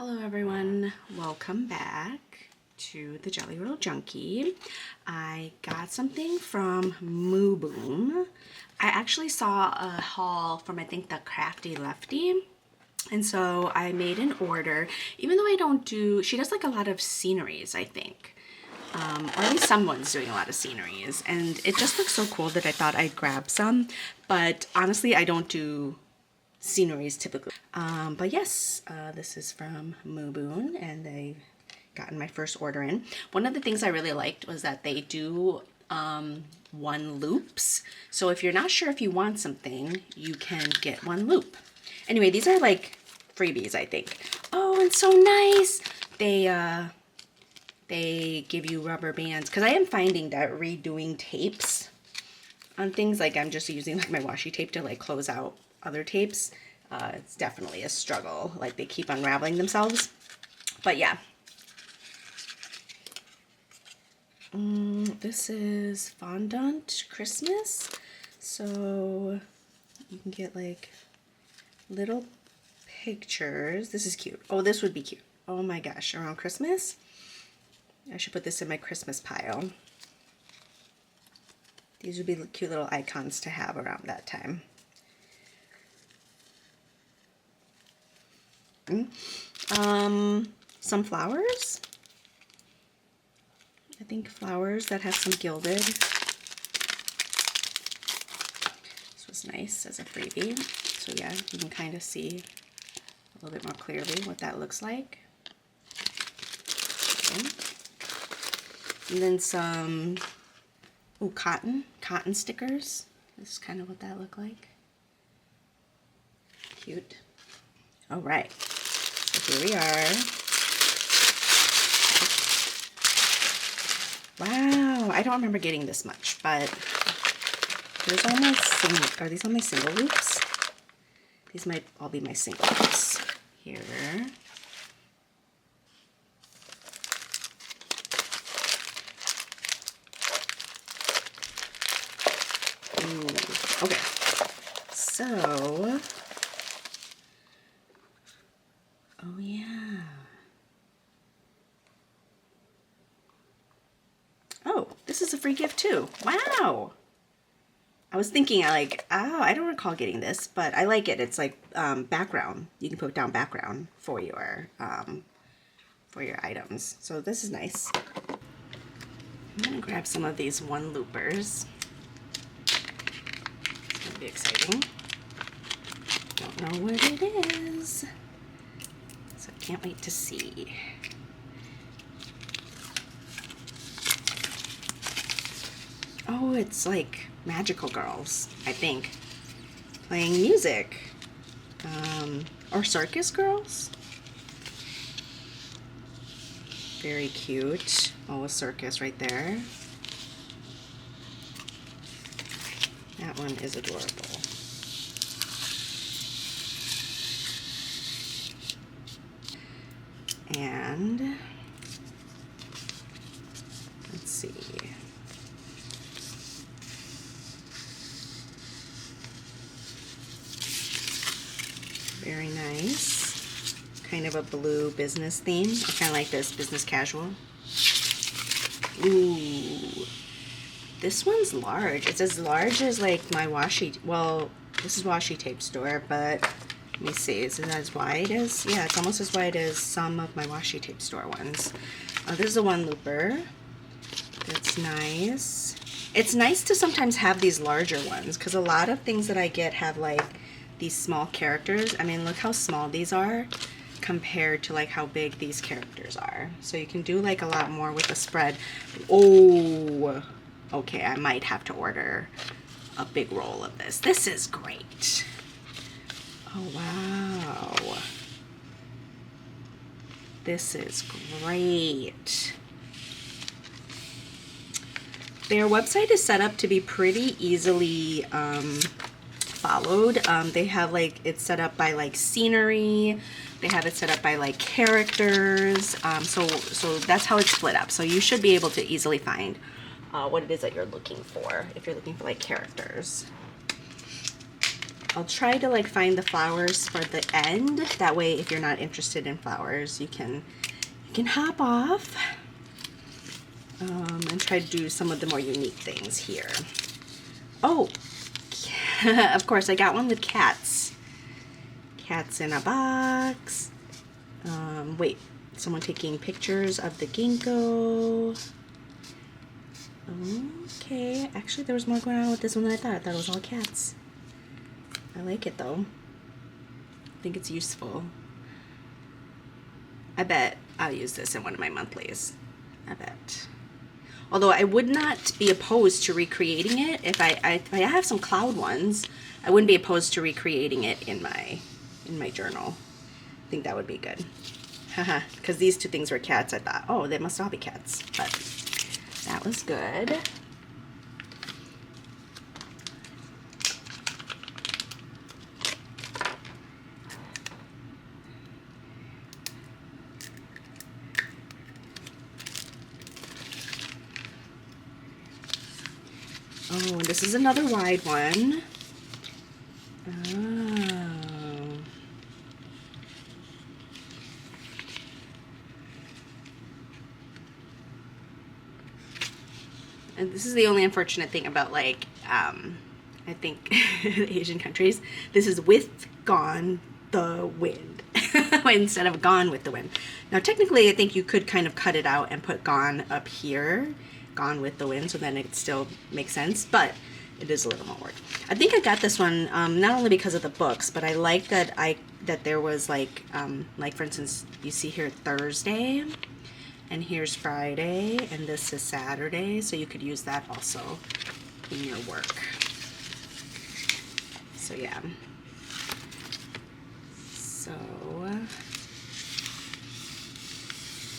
Hello everyone, welcome back to the Jelly Roll Junkie. I got something from Mooboom. I actually saw a haul from I think the Crafty Lefty, and so I made an order. Even though I don't do, she does like a lot of sceneries, I think. Or at least someone's doing a lot of sceneries, and it just looks so cool that I thought I'd grab some, but honestly I don't do sceneries typically. But yes, this is from Mooboom, and I've gotten my first order in. One of the things I really liked was that they do one loops. So if you're not sure if you want something, you can get one loop. Anyway, these are like freebies, I think. Oh, and so nice. They give you rubber bands, because I am finding that redoing tapes on things, like I'm just using like my washi tape to like close out other tapes, it's definitely a struggle. Like they keep unraveling themselves. But yeah. This is fondant Christmas. So you can get like little pictures. This is cute. Oh, this would be cute. Oh my gosh, around Christmas. I should put this in my Christmas pile. These would be cute little icons to have around that time. Some flowers. I think flowers that have some gilded. This was nice as a freebie. So yeah, you can kind of see a little bit more clearly what that looks like. Okay. And then some cotton stickers. This is kind of what that looked like. Cute. All right. So here we are. Wow, I don't remember getting this much, but there's all my are these all my single loops? These might all be my single loops. Here. Ooh, okay. So, oh yeah. Oh, this is a free gift too. Wow. I was thinking I don't recall getting this, but I like it. It's like background. You can put down background for your items. So this is nice. I'm gonna grab some of these one loopers. It's gonna be exciting. Don't know what it is. So I can't wait to see. Oh, it's like magical girls, I think, playing music. Or circus girls. Very cute. Oh, a circus right there. That one is adorable. And let's see. Very nice. Kind of a blue business theme. I kind of like this, business casual. Ooh. This one's large. It's as large as like my washi, well, this is Washi Tape store, but let me see, is it as wide as, yeah, it's almost as wide as some of my Washi Tape store ones. This is a one looper. That's nice. It's nice to sometimes have these larger ones, because a lot of things that I get have like these small characters. I mean, look how small these are compared to like how big these characters are. So you can do like a lot more with the spread. Oh, okay, I might have to order a big roll of this. This is great. Oh, wow. This is great. Their website is set up to be pretty easily followed. They have like, it's set up by like scenery. They have it set up by like characters. So that's how it's split up. So you should be able to easily find what it is that you're looking for if you're looking for like characters. I'll try to like find the flowers for the end. That way, if you're not interested in flowers, you can hop off and try to do some of the more unique things here. Oh, of course, I got one with cats. Cats in a box. Wait, someone taking pictures of the ginkgo. Okay, actually there was more going on with this one than I thought. I thought it was all cats. I like it though. I think it's useful. I bet I'll use this in one of my monthlies. I bet. Although I would not be opposed to recreating it. If I have some cloud ones, I wouldn't be opposed to recreating it in my journal. I think that would be good. Haha, because these two things were cats, I thought, oh, they must all be cats. But that was good. Oh, and this is another wide one. Oh. And this is the only unfortunate thing about, like, I think the Asian countries. This is with Gone the Wind instead of Gone with the Wind. Now, technically, I think you could kind of cut it out and put Gone up here, Gone with the Wind, so then it still makes sense, but it is a little more work. I think I got this one not only because of the books, but I like that there was like for instance, you see here Thursday, and here's Friday, and this is Saturday, so you could use that also in your work. So yeah. So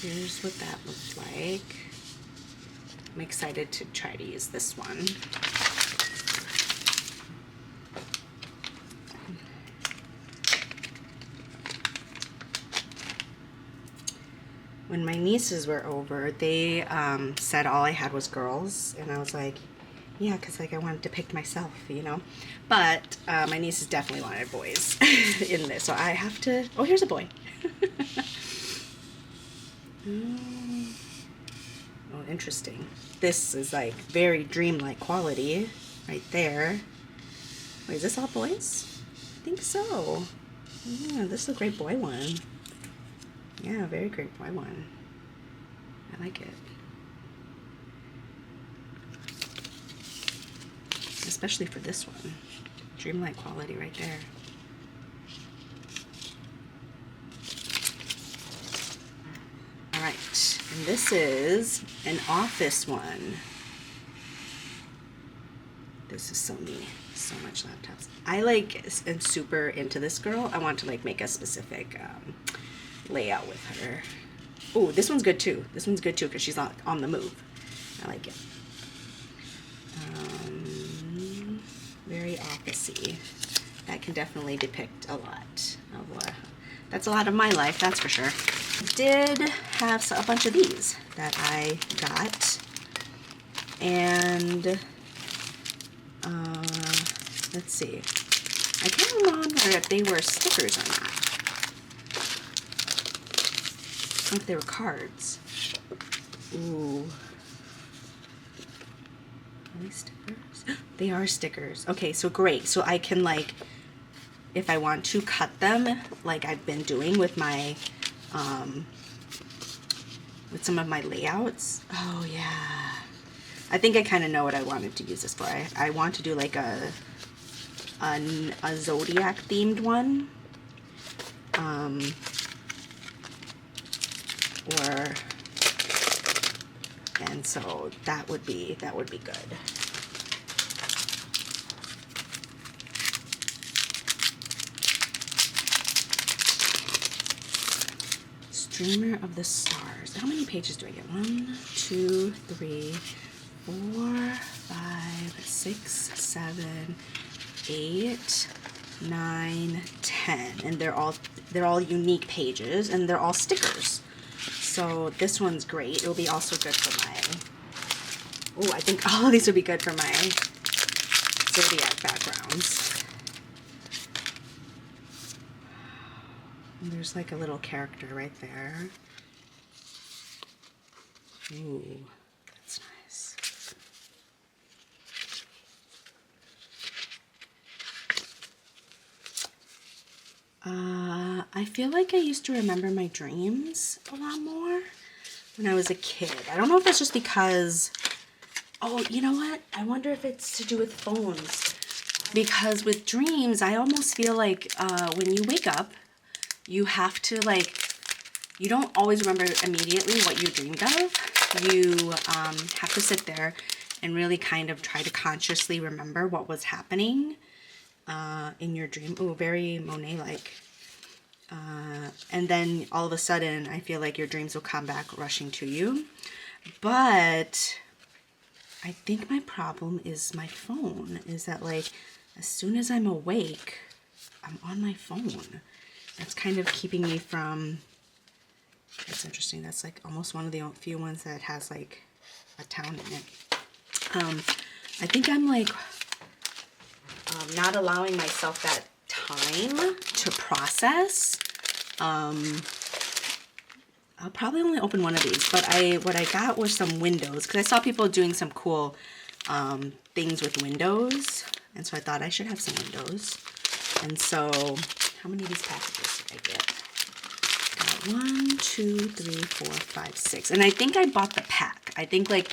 here's what that looks like. I'm excited to try to use this one. When my nieces were over, they said all I had was girls, and I was like, yeah, because like I wanted to pick myself, you know. But my nieces definitely wanted boys in this, so I have to. Oh, here's a boy. Oh, interesting. This is like very dreamlike quality right there. Wait, is this all boys? I think so. Yeah, this is a great boy one. Yeah, very great boy one. I like it. Especially for this one. Dreamlike quality right there. Alright, and this is an office one. This is so neat. So much laptops. I like am super into this girl. I want to like make a specific layout with her. Oh, this one's good too. This one's good too because she's not on the move. I like it. Very office-y. That can definitely depict a lot of that's a lot of my life, that's for sure. I did have a bunch of these that I got, and let's see. I can't remember if they were stickers or not. I think they were cards. Ooh. Are they stickers? They are stickers. Okay, so great. So I can, like, if I want to cut them, like I've been doing with my, with some of my layouts. Oh, yeah. I think I kind of know what I wanted to use this for. I want to do, like, a zodiac themed one. And so that would be good. Streamer of the Stars. How many pages do I get? 1, 2, 3, 4, 5, 6, 7, 8, 9, 10. And they're all unique pages, and they're all stickers. So this one's great. It'll be also good for my, oh, I think all of these would be good for my zodiac backgrounds. And there's like a little character right there. Ooh, that's nice. I feel like I used to remember my dreams a lot more when I was a kid. I don't know if that's just because, oh, you know what? I wonder if it's to do with phones. Because with dreams, I almost feel like when you wake up, you have to like, you don't always remember immediately what you dreamed of. You have to sit there and really kind of try to consciously remember what was happening in your dream. Ooh, very Monet-like. And then all of a sudden, I feel like your dreams will come back rushing to you. But I think my problem is my phone. Is that like, as soon as I'm awake, I'm on my phone. That's kind of keeping me from, that's interesting. That's like almost one of the few ones that has like a town in it. I think I'm like not allowing myself that time to process. I'll probably only open one of these, but what I got was some windows because I saw people doing some cool things with windows, and so I thought I should have some windows. And so, how many of these packages did I get? Got 1, 2, 3, 4, 5, 6, and I think I bought the pack. I think like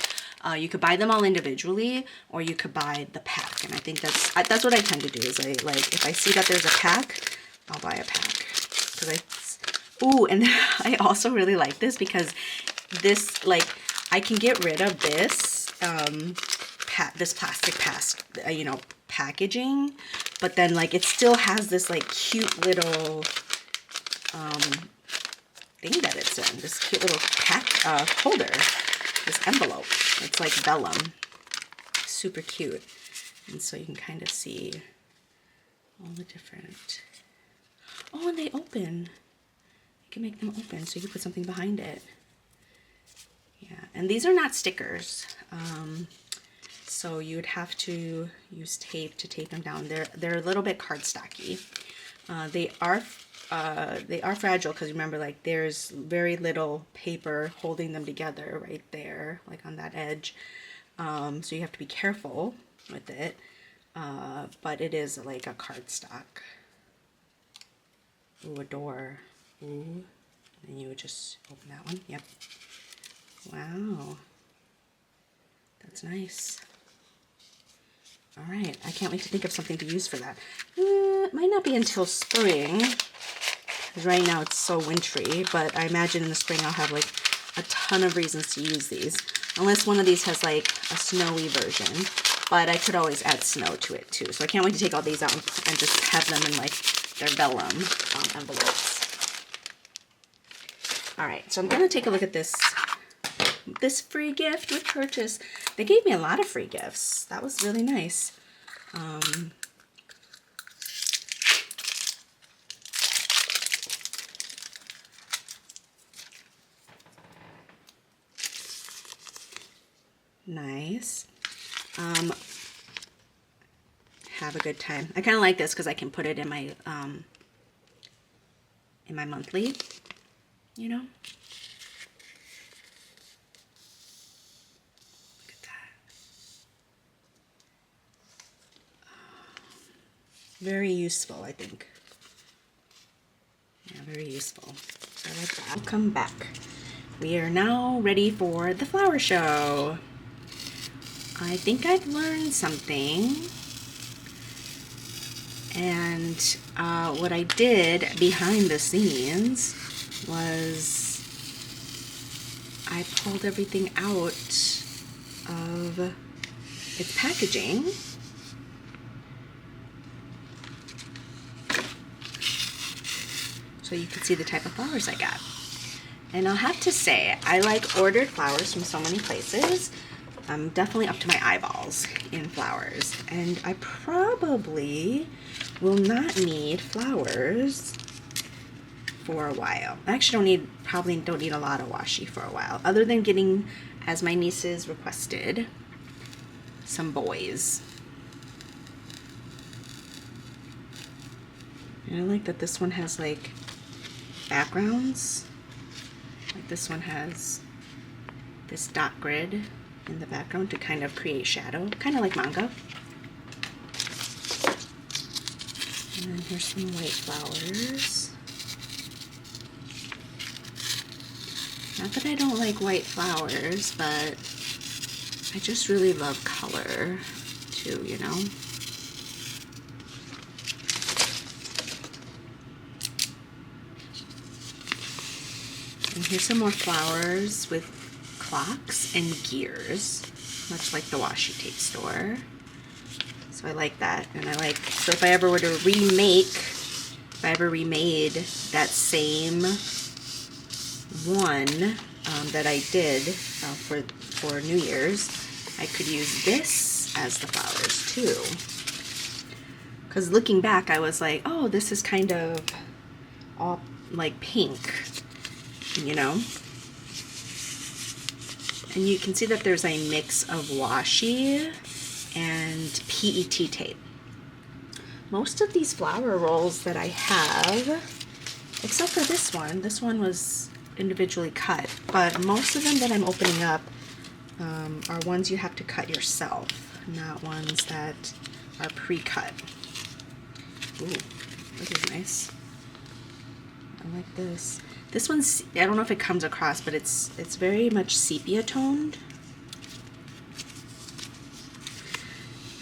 you could buy them all individually, or you could buy the pack, and I think that's what I tend to do. Is I like if I see that there's a pack, I'll buy a pack. Ooh, and I also really like this because this, like, I can get rid of this, this plastic packaging, but then, like, it still has this, like, cute little, thing that it's in, this cute little holder, this envelope. It's like vellum, super cute, and so you can kind of see all the different, oh, and they open. You can make them open so you can put something behind it. Yeah, and these are not stickers, so you would have to use tape to tape them down. They're a little bit cardstocky. They are fragile because remember, like, there's very little paper holding them together right there, like on that edge. So you have to be careful with it, but it is like a cardstock. Ooh, a door. Ooh, and you would just open that one. Yep. Wow. That's nice. All right. I can't wait to think of something to use for that. It might not be until spring, because right now it's so wintry, but I imagine in the spring I'll have like a ton of reasons to use these. Unless one of these has like a snowy version, but I could always add snow to it too. So I can't wait to take all these out and just have them in like their vellum envelopes. All right, so I'm gonna take a look at this free gift with purchase. They gave me a lot of free gifts. That was really nice. Nice. Have a good time. I kind of like this because I can put it in my monthly, you know. Look at that. Very useful, I think. Yeah, very useful. I like that. Welcome back. We are now ready for the flower show. I think I've learned something. And what I did behind the scenes was I pulled everything out of its packaging. So you can see the type of flowers I got. And I'll have to say, I like ordered flowers from so many places. I'm definitely up to my eyeballs in flowers. And I probably will not need flowers for a while. I actually probably don't need a lot of washi for a while, other than getting, as my nieces requested, some boys. And I like that this one has like backgrounds. Like this one has this dot grid in the background to kind of create shadow, kind of like manga. And then here's some white flowers. Not that I don't like white flowers, but I just really love color too, you know? And here's some more flowers with clocks and gears, much like the washi tape store. So I like that, and I like, so if I ever were to remake, if I ever remade that same one that I did for New Year's, I could use this as the flowers too. Because looking back, I was like, oh, this is kind of all like pink, you know? And you can see that there's a mix of washi and PET tape. Most of these flower rolls that I have, except for this one was individually cut, but most of them that I'm opening up are ones you have to cut yourself, not ones that are pre-cut. Ooh, this is nice. I like this. This one's, I don't know if it comes across, but it's very much sepia toned.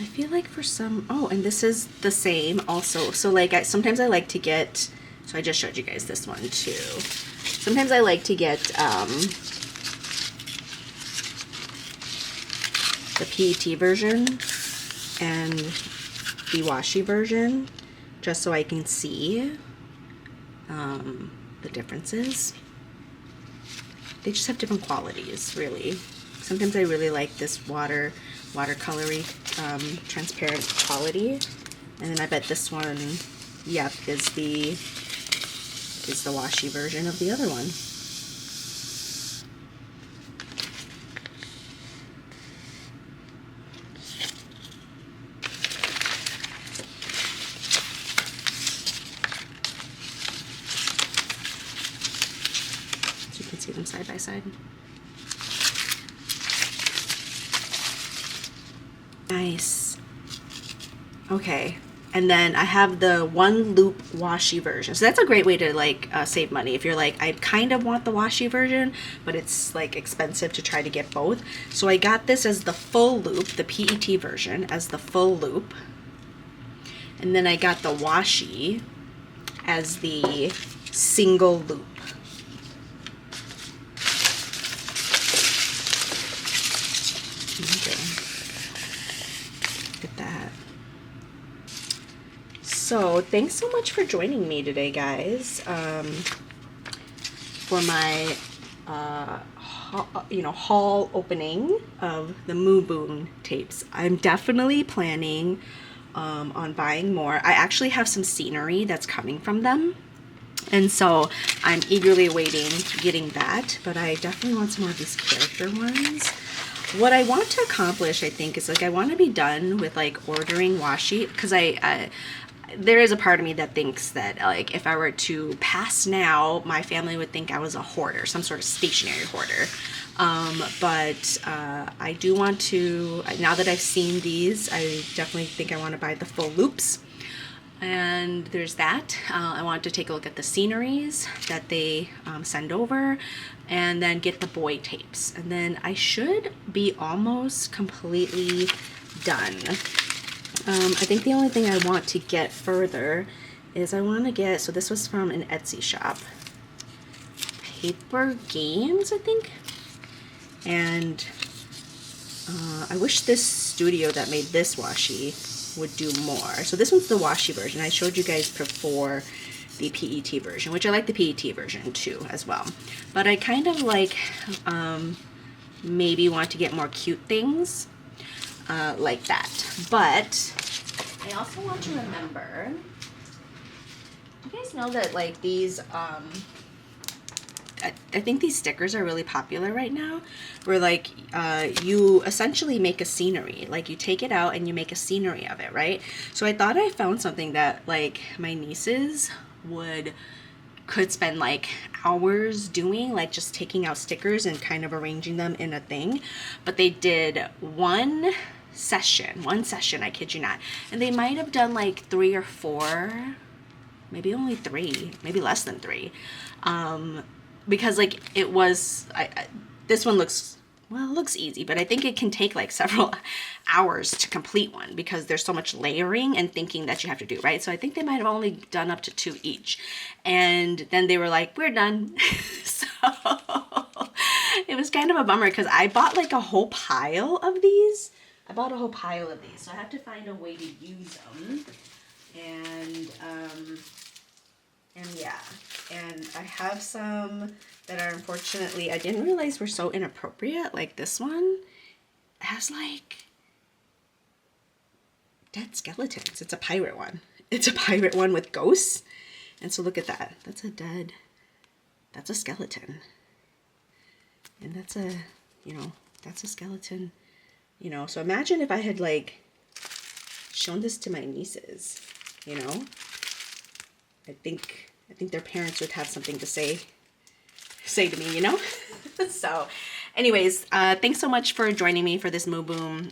I feel like for some, oh, and this is the same also. So like sometimes I like to get, so I just showed you guys this one too. Sometimes I like to get the PET version and the washi version, just so I can see the differences. They just have different qualities, really. Sometimes I really like this watercolory transparent quality, and then I bet this one, yep, is the washi version of the other one. So you can see them side by side. Nice. Okay, and then I have the one loop washi version. So that's a great way to like save money if you're like, I kind of want the washi version, but it's like expensive to try to get both. So I got this as the full loop, the PET version as the full loop, and then I got the washi as the single loop. So thanks so much for joining me today, guys, for my haul opening of the Mooboom tapes. I'm definitely planning on buying more. I actually have some scenery that's coming from them, and so I'm eagerly awaiting getting that, but I definitely want some more of these character ones. What I want to accomplish, I think, is like I want to be done with like ordering washi, because there is a part of me that thinks that like if I were to pass now, my family would think I was a hoarder, some sort of stationery hoarder. But I do want to, now that I've seen these, I definitely think I want to buy the full loops. And there's that. I want to take a look at the sceneries that they send over, and then get the boy tapes. And then I should be almost completely done. I think the only thing I want to get further is I want to get, so this was from an Etsy shop, Paper Games, I think. And I wish this studio that made this washi would do more. So this one's the washi version. I showed you guys before the PET version, which I like the PET version too as well. But I kind of like maybe want to get more cute things like that. But I also want to remember, you guys know that like these I think these stickers are really popular right now, where like you essentially make a scenery, like you take it out and you make a scenery of it, right? So I thought I found something that like my nieces would could spend like hours doing, like just taking out stickers and kind of arranging them in a thing. But they did one session, I kid you not. And they might have done like 3 or 4, maybe only 3, maybe less than 3. Because like it was, this one looks, well, it looks easy, but I think it can take like several hours to complete one because there's so much layering and thinking that you have to do, right? So I think they might have only done up to 2 each. And then they were like, we're done. So it was kind of a bummer because I bought like a whole pile of these. So I have to find a way to use them. And yeah, and I have some that are unfortunately, I didn't realize were so inappropriate. Like this one has like dead skeletons. It's a pirate one. It's a pirate one with ghosts. And so look at that. That's a skeleton. And that's a, that's a skeleton, So imagine if I had like shown this to my nieces, I think their parents would have something to say to me, So anyways, thanks so much for joining me for this Mooboom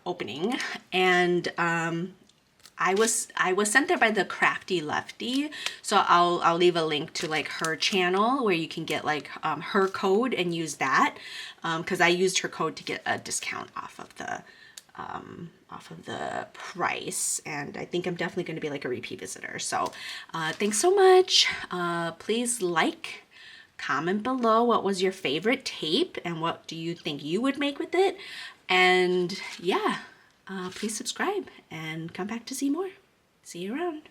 opening. And I was sent there by the Crafty Lefty, so I'll leave a link to like her channel where you can get like her code and use that, because I used her code to get a discount off of the price, and I think I'm definitely going to be like a repeat visitor. So thanks so much. Please like, comment below what was your favorite tape and what do you think you would make with it. And yeah, please subscribe and come back to see more. See you around.